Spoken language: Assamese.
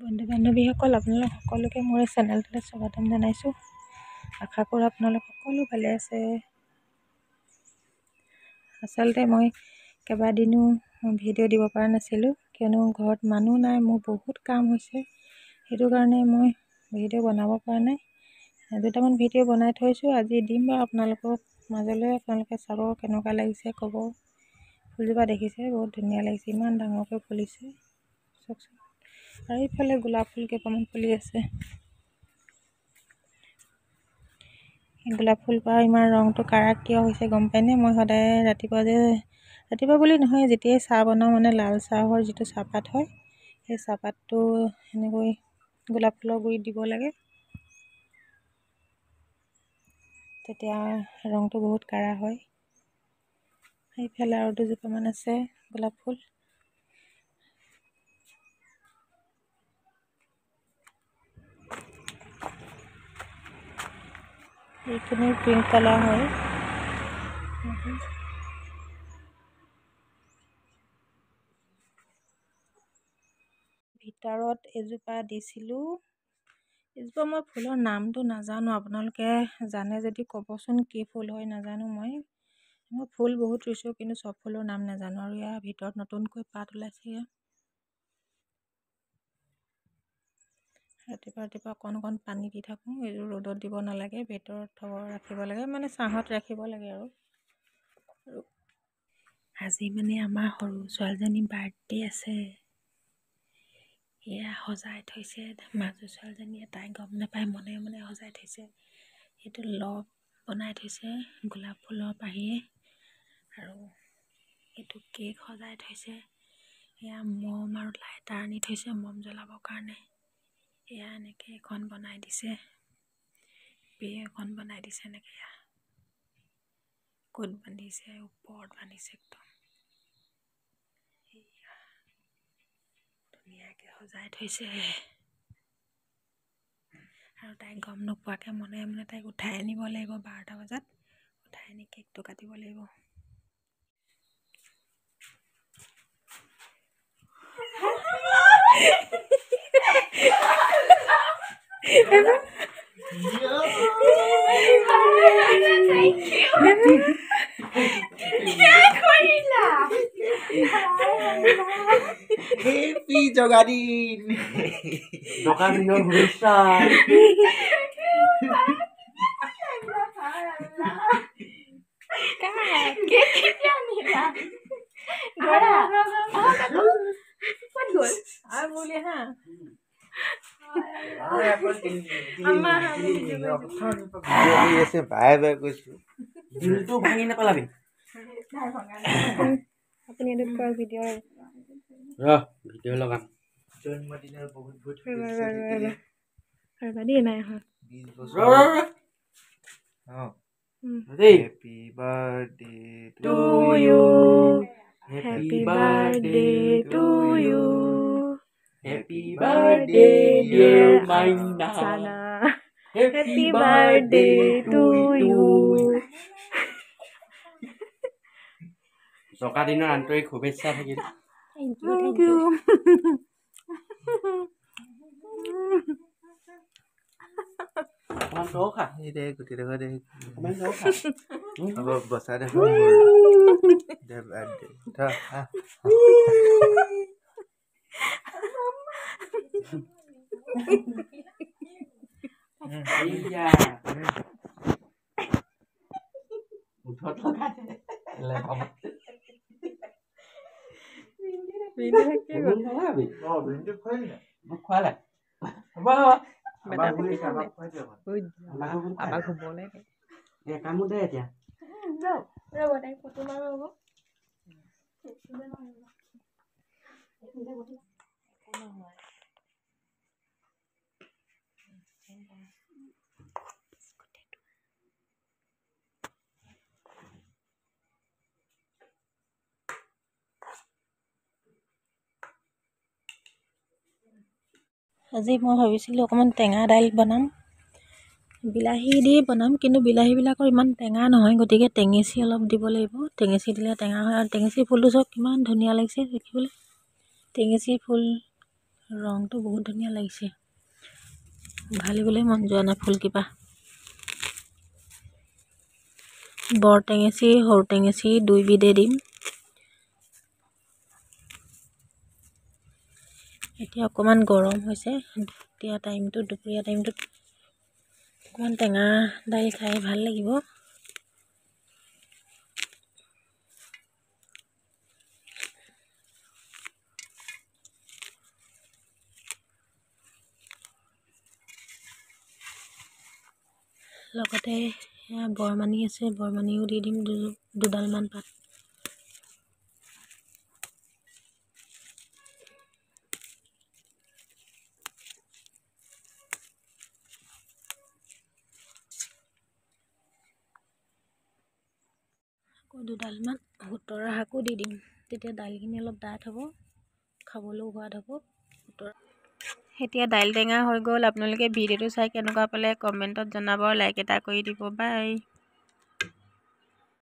বন্ধু বান্ধৱীসকল, আপোনালোক সকলোকে মোৰ এই চেনেলটোলৈ স্বাগতম জনাইছোঁ। আশা কৰোঁ আপোনালোক সকলো ভালে আছে। আচলতে মই কেইবাদিনো ভিডিঅ' দিব পৰা নাছিলোঁ, কিয়নো ঘৰত মানুহ নাই, মোৰ বহুত কাম হৈছে। সেইটো কাৰণে মই ভিডিঅ' বনাব পৰা নাই। দুটামান ভিডিঅ' বনাই থৈছোঁ, আজি দিম বাৰু আপোনালোকক মাজলৈ। আপোনালোকে চাব কেনেকুৱা লাগিছে ক'ব। ফুলজোপা দেখিছে, বহুত ধুনীয়া লাগিছে, ইমান ডাঙৰকৈ ফুলিছে চাওকচোন। আৰু এইফালে গোলাপ ফুল কেইটামান ফুলি আছে। গোলাপ ফুল পৰা ইমান ৰংটো কাঢ়া কিয় হৈছে গম পায়নে? মই সদায় ৰাতিপুৱা বুলি নহয়, যেতিয়াই চাহ বনাওঁ মানে লাল চাহৰ যিটো চাহপাত হয়, সেই চাহপাতটো এনেকৈ গোলাপ ফুলৰ গুৰিত দিব লাগে, তেতিয়া ৰংটো বহুত কাঢ়া হয়। সেইফালে আৰু দুজোপামান আছে গোলাপ ফুল। এইখিনি পিংক কালাৰ হয়। ভিতৰত এজোপা দিছিলোঁ। এজোপা মই ফুলৰ নামটো নাজানো, আপোনালোকে জানে যদি ক'বচোন কি ফুল হয় নাজানো। মই ফুল বহুত ৰুইছোঁ, কিন্তু চব ফুলৰ নাম নাজানো। আৰু ইয়াৰ ভিতৰত নতুনকৈ পাত ওলাইছে। ৰাতিপুৱা অকণ পানী দি থাকোঁ। এইযোৰ ৰ'দত দিব নালাগে, ভিতৰত ৰাখিব লাগে, মানে ছাঁত ৰাখিব লাগে। আৰু আজি মানে আমাৰ সৰু ছোৱালীজনীৰ বাৰ্থডে আছে। এয়া সজাই থৈছে মাজু ছোৱালীজনীয়ে, তাই গম নাপায়, মনে মনে সজাই থৈছে। সেইটো লগ বনাই থৈছে গোলাপ ফুলৰ বাহিৰে। আৰু এইটো কেক সজাই থৈছে। এয়া মম আৰু লাইটাৰ আনি থৈছে মম জ্বলাবৰ কাৰণে। এয়া এনেকৈ এখন বনাই দিছে, এখন বনাই দিছে এনেকৈ। ক'ত বান্ধিছে, ওপৰত বান্ধিছে একদম ধুনীয়াকৈ সজাই থৈছে। আৰু তাইক গম নোপোৱাকৈ মনে মনে তাইক উঠাই আনিব লাগিব। 12টা বজাত উঠাই আনি কেকটো কাটিব লাগিব। Happy Jogadin. Jogadinor Hurisa. Video logam. জন্মদিনৰ বহুত বহুত শুভেচ্ছা নাই হয়। 20 বছৰ। Happy birthday to you. Happy birthday to you. Happy birthday dear Maina. Happy birthday to you. Jogadinor আন্তৰিক শুভেচ্ছা থাকিল। Thank you. অকমান তও খা। এই দে গুটি দেখা দে। অকমান তও খা। হ'ব বসা দে। দে বাৰ্থডে থা। এইয়া উঠত লগা দে। এলে হ'ব। ভিন্দি খুৱাই না? মোক খোৱালে। হ'ব। আমাক শুবলে দে। কামো দে এতিয়া। ৰ'ব তাই ফটো মাৰো হ'ব। আজি মই ভাবিছিলোঁ অকণমান টেঙা দাইল বনাম, বিলাহী দি বনাম, কিন্তু বিলাহীবিলাকৰ ইমান টেঙা নহয়, গতিকে টেঙেচি অলপ দিব লাগিব। টেঙেচি দিলে টেঙা হয়। আৰু টেঙেচি ফুলটো চাওক কিমান ধুনীয়া লাগিছে দেখিবলৈ। টেঙেচি ফুল ৰংটো বহুত ধুনীয়া লাগিছে, ভালিবলৈ মন যোৱা নাই ফুলকিপা। বৰ টেঙেচি সৰু টেঙেচি দুইবিধে দিম। এতিয়া অকণমান গৰম হৈছে, এতিয়া দুপৰীয়া টাইমটোত অকণমান টেঙা দাইল খাই ভাল লাগিব। লগতে বৰমানি আছে, বৰমানিও দি দিম দুডালমান পাত। আকৌ দুডালমান সুতৰা শাকো দি দিম, তেতিয়া দাইলখিনি অলপ ডাঠ হ'ব, খাবলৈও সোৱাদ হ'ব। এতিয়া দাইল টেঙা হৈ গ'ল। আপোনালোকে ভিডিঅ'টো চাই কেনেকুৱা পালে কমেণ্টত জনাব, লাইক এটা কৰি দিব। বাই।